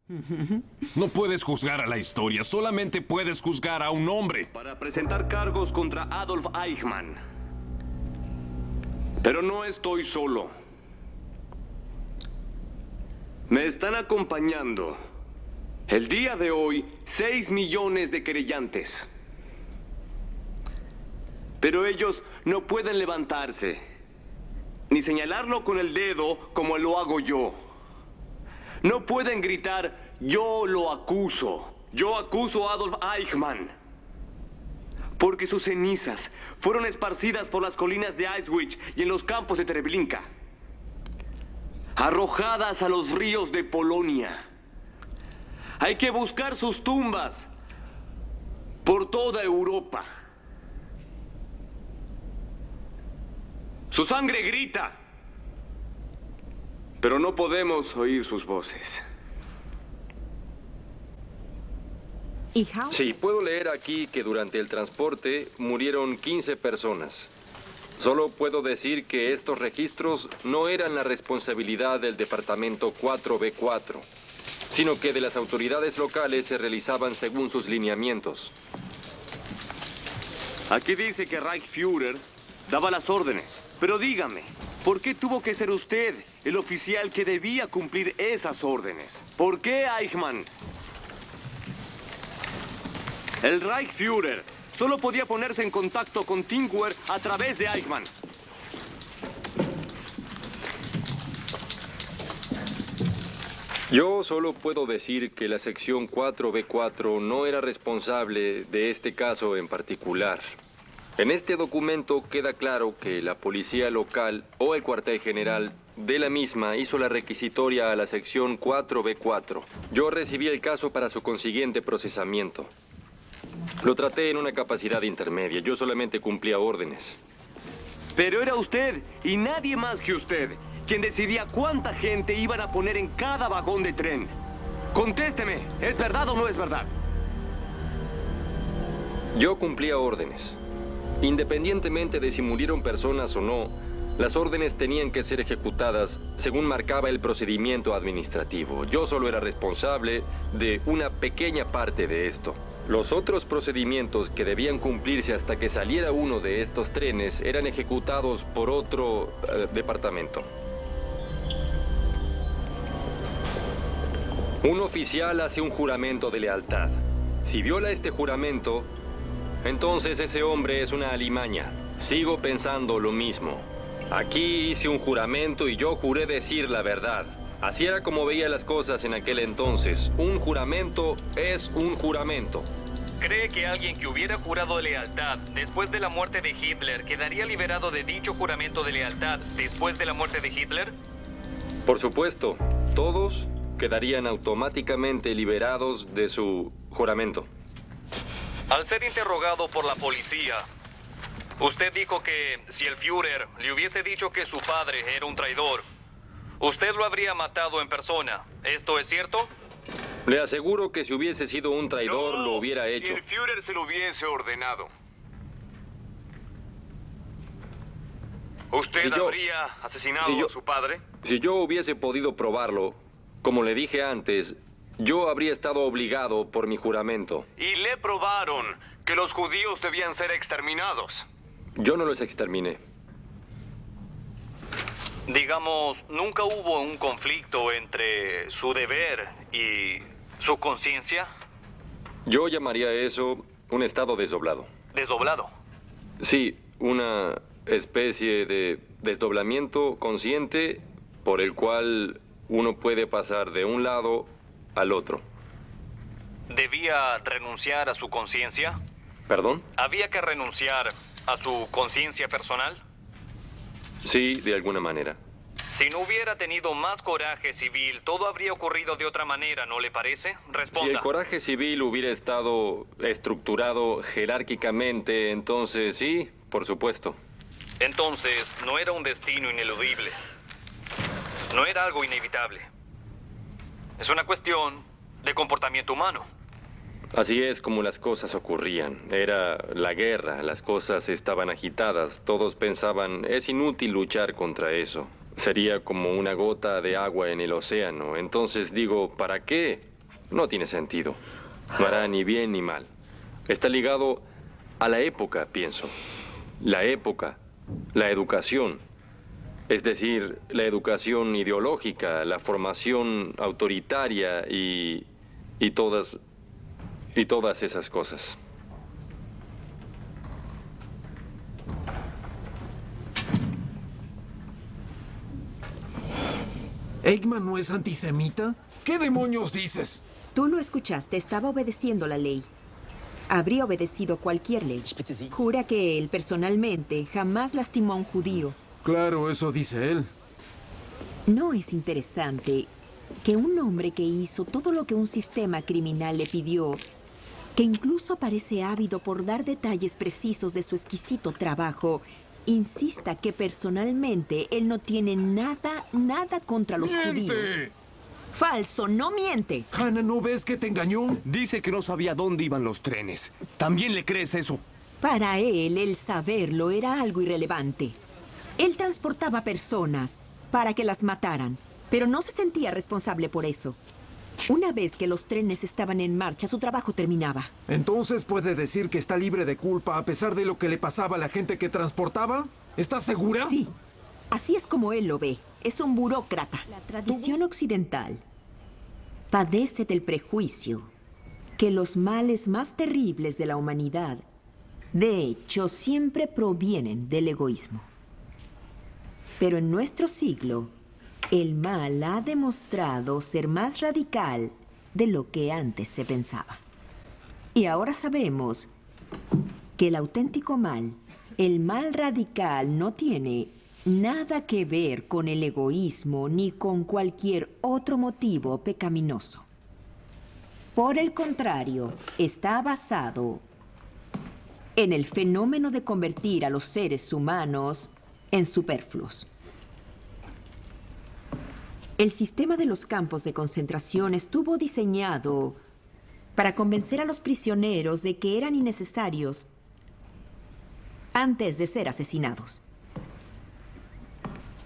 No puedes juzgar a la historia, solamente puedes juzgar a un hombre. Para presentar cargos contra Adolf Eichmann. Pero no estoy solo. Me están acompañando el día de hoy 6 millones de querellantes. Pero ellos no pueden levantarse, ni señalarlo con el dedo como lo hago yo. No pueden gritar, yo lo acuso. Yo acuso a Adolf Eichmann. Porque sus cenizas fueron esparcidas por las colinas de Auschwitz y en los campos de Treblinka. Arrojadas a los ríos de Polonia. Hay que buscar sus tumbas por toda Europa. Su sangre grita, pero no podemos oír sus voces. Sí, puedo leer aquí que durante el transporte murieron 15 personas. Solo puedo decir que estos registros no eran la responsabilidad del Departamento 4B4, sino que de las autoridades locales se realizaban según sus lineamientos. Aquí dice que Reichsführer daba las órdenes. Pero dígame, ¿por qué tuvo que ser usted el oficial que debía cumplir esas órdenes? ¿Por qué Eichmann? El Reichsführer solo podía ponerse en contacto con Tinkware a través de Eichmann. Yo solo puedo decir que la sección 4B4 no era responsable de este caso en particular. En este documento queda claro que la policía local o el cuartel general de la misma hizo la requisitoria a la sección 4B4. Yo recibí el caso para su consiguiente procesamiento. Lo traté en una capacidad intermedia. Yo solamente cumplía órdenes. Pero era usted, y nadie más que usted, quien decidía cuánta gente iban a poner en cada vagón de tren. Contésteme, ¿es verdad o no es verdad? Yo cumplía órdenes. Independientemente de si murieron personas o no, las órdenes tenían que ser ejecutadas según marcaba el procedimiento administrativo. Yo solo era responsable de una pequeña parte de esto. Los otros procedimientos que debían cumplirse hasta que saliera uno de estos trenes eran ejecutados por otro departamento. Un oficial hace un juramento de lealtad. Si viola este juramento, entonces ese hombre es una alimaña. Sigo pensando lo mismo. Aquí hice un juramento y yo juré decir la verdad. Así era como veía las cosas en aquel entonces. Un juramento es un juramento. ¿Cree que alguien que hubiera jurado lealtad después de la muerte de Hitler quedaría liberado de dicho juramento de lealtad después de la muerte de Hitler? Por supuesto, todos quedarían automáticamente liberados de su juramento. Al ser interrogado por la policía, usted dijo que si el Führer le hubiese dicho que su padre era un traidor, usted lo habría matado en persona. ¿Esto es cierto? Le aseguro que si hubiese sido un traidor, No, lo hubiera hecho. Si el Führer se lo hubiese ordenado. ¿Usted habría asesinado a su padre? Si yo hubiese podido probarlo, como le dije antes, yo habría estado obligado por mi juramento. Y le probaron que los judíos debían ser exterminados. Yo no los exterminé. Digamos, ¿nunca hubo un conflicto entre su deber y su conciencia? Yo llamaría eso un estado desdoblado. ¿Desdoblado? Sí, una especie de desdoblamiento consciente por el cual uno puede pasar de un lado al otro. ¿Debía renunciar a su conciencia? ¿Perdón? ¿Había que renunciar a su conciencia personal? Sí, de alguna manera. Si no hubiera tenido más coraje civil, todo habría ocurrido de otra manera, ¿no le parece? Responda. Si el coraje civil hubiera estado estructurado jerárquicamente, entonces sí, por supuesto. Entonces, no era un destino ineludible. No era algo inevitable. Es una cuestión de comportamiento humano. Así es como las cosas ocurrían. Era la guerra, las cosas estaban agitadas. Todos pensaban, es inútil luchar contra eso. Sería como una gota de agua en el océano. Entonces digo, ¿para qué? no tiene sentido. No hará ni bien ni mal. Está ligado a la época, pienso. La época, la educación. Es decir, la educación ideológica, la formación autoritaria y todas esas cosas. ¿Eggman no es antisemita? ¿Qué demonios dices? Tú lo escuchaste, estaba obedeciendo la ley. Habría obedecido cualquier ley. Jura que él, personalmente, jamás lastimó a un judío. Claro, eso dice él. ¿No es interesante que un hombre que hizo todo lo que un sistema criminal le pidió, que incluso parece ávido por dar detalles precisos de su exquisito trabajo, insista que personalmente él no tiene nada contra los judíos? Falso, no miente. Hannah, ¿no ves que te engañó? Dice que no sabía dónde iban los trenes. ¿También le crees eso? Para él, el saberlo era algo irrelevante. Él transportaba personas para que las mataran, pero no se sentía responsable por eso. Una vez que los trenes estaban en marcha, su trabajo terminaba. ¿Entonces puede decir que está libre de culpa a pesar de lo que le pasaba a la gente que transportaba? ¿Estás segura? Sí, así es como él lo ve. Es un burócrata. La tradición occidental padece del prejuicio que los males más terribles de la humanidad, de hecho, siempre provienen del egoísmo. Pero en nuestro siglo, el mal ha demostrado ser más radical de lo que antes se pensaba. Y ahora sabemos que el auténtico mal, el mal radical, no tiene nada que ver con el egoísmo ni con cualquier otro motivo pecaminoso. Por el contrario, está basado en el fenómeno de convertir a los seres humanos en superfluos. El sistema de los campos de concentración estuvo diseñado para convencer a los prisioneros de que eran innecesarios antes de ser asesinados.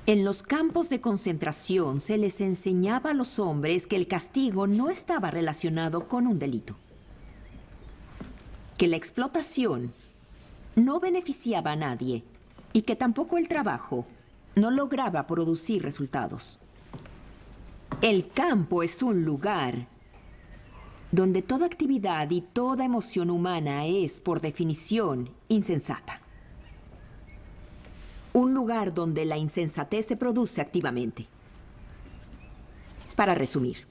En los campos de concentración se les enseñaba a los hombres que el castigo no estaba relacionado con un delito, que la explotación no beneficiaba a nadie y que tampoco el trabajo no lograba producir resultados. El campo es un lugar donde toda actividad y toda emoción humana es, por definición, insensata. Un lugar donde la insensatez se produce activamente. Para resumir,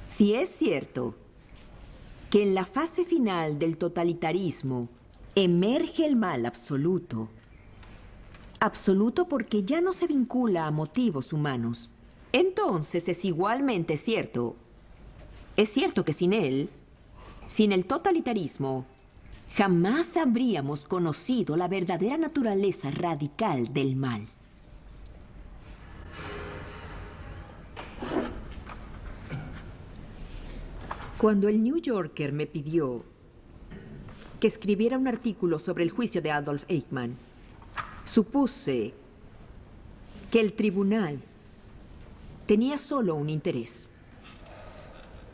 si es cierto que en la fase final del totalitarismo emerge el mal absoluto, absoluto porque ya no se vincula a motivos humanos, entonces es igualmente cierto, que sin él, sin el totalitarismo, jamás habríamos conocido la verdadera naturaleza radical del mal. Cuando el New Yorker me pidió que escribiera un artículo sobre el juicio de Adolf Eichmann, supuse que el tribunal tenía solo un interés: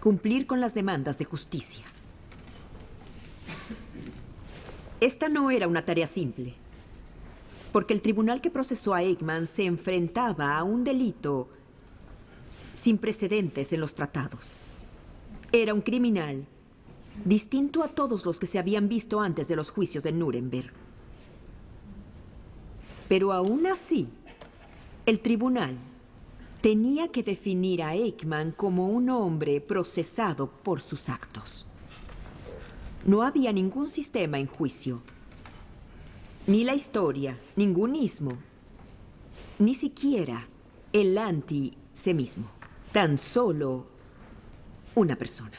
cumplir con las demandas de justicia. Esta no era una tarea simple, porque el tribunal que procesó a Eichmann se enfrentaba a un delito sin precedentes en los tratados. Era un criminal distinto a todos los que se habían visto antes de los juicios de Nuremberg. Pero aún así, el tribunal tenía que definir a Eichmann como un hombre procesado por sus actos. No había ningún sistema en juicio, ni la historia, ningún ismo, ni siquiera el antisemismo. Tan solo una persona.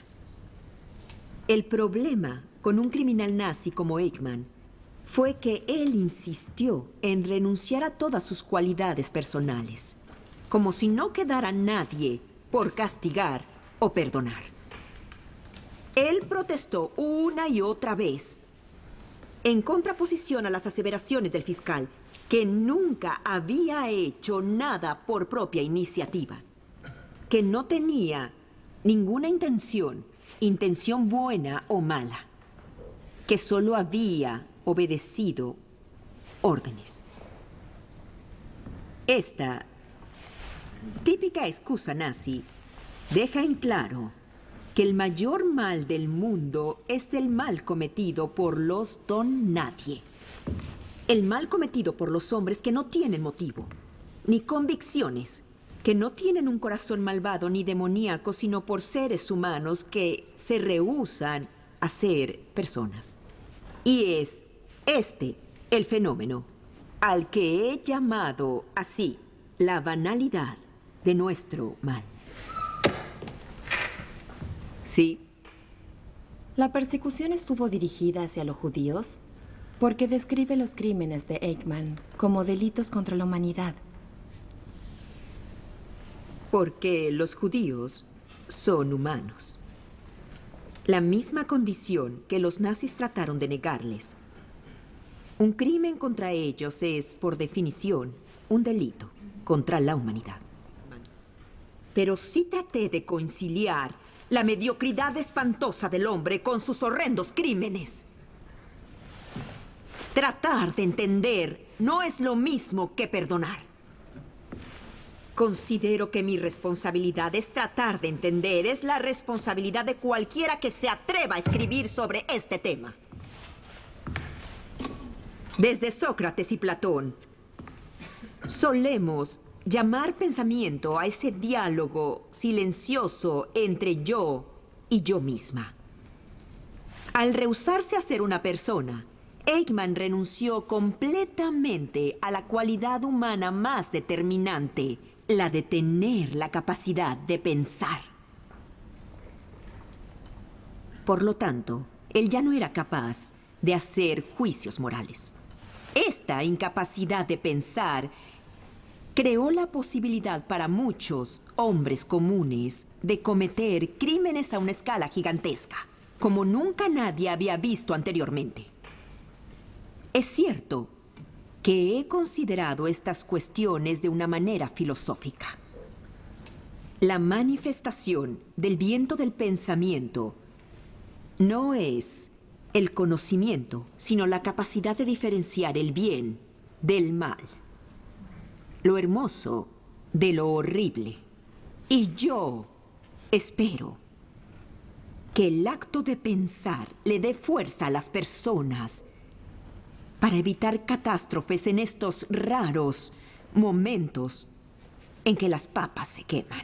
El problema con un criminal nazi como Eichmann fue que él insistió en renunciar a todas sus cualidades personales, como si no quedara nadie por castigar o perdonar. Él protestó una y otra vez, en contraposición a las aseveraciones del fiscal, que nunca había hecho nada por propia iniciativa. que no tenía ninguna intención buena o mala, que solo había obedecido órdenes. Esta típica excusa nazi deja en claro que el mayor mal del mundo es el mal cometido por los don nadie. El mal cometido por los hombres que no tienen motivo, ni convicciones, que no tienen un corazón malvado ni demoníaco, sino por seres humanos que se rehúsan a ser personas. Y es este el fenómeno al que he llamado así la banalidad de nuestro mal. Sí. La persecución estuvo dirigida hacia los judíos porque describe los crímenes de Eichmann como delitos contra la humanidad. Porque los judíos son humanos. La misma condición que los nazis trataron de negarles. Un crimen contra ellos es, por definición, un delito contra la humanidad. Pero sí traté de conciliar la mediocridad espantosa del hombre con sus horrendos crímenes. Tratar de entender no es lo mismo que perdonar. Considero que mi responsabilidad es tratar de entender. Es la responsabilidad de cualquiera que se atreva a escribir sobre este tema. Desde Sócrates y Platón, solemos llamar pensamiento a ese diálogo silencioso entre yo y yo misma. Al rehusarse a ser una persona, Eichmann renunció completamente a la cualidad humana más determinante, la de tener la capacidad de pensar. Por lo tanto, él ya no era capaz de hacer juicios morales. Esta incapacidad de pensar creó la posibilidad para muchos hombres comunes de cometer crímenes a una escala gigantesca, como nunca nadie había visto anteriormente. Es cierto que he considerado estas cuestiones de una manera filosófica. La manifestación del viento del pensamiento no es el conocimiento, sino la capacidad de diferenciar el bien del mal, lo hermoso de lo horrible. Y yo espero que el acto de pensar le dé fuerza a las personas para evitar catástrofes en estos raros momentos en que las papas se queman.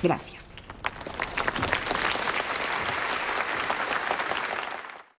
Gracias.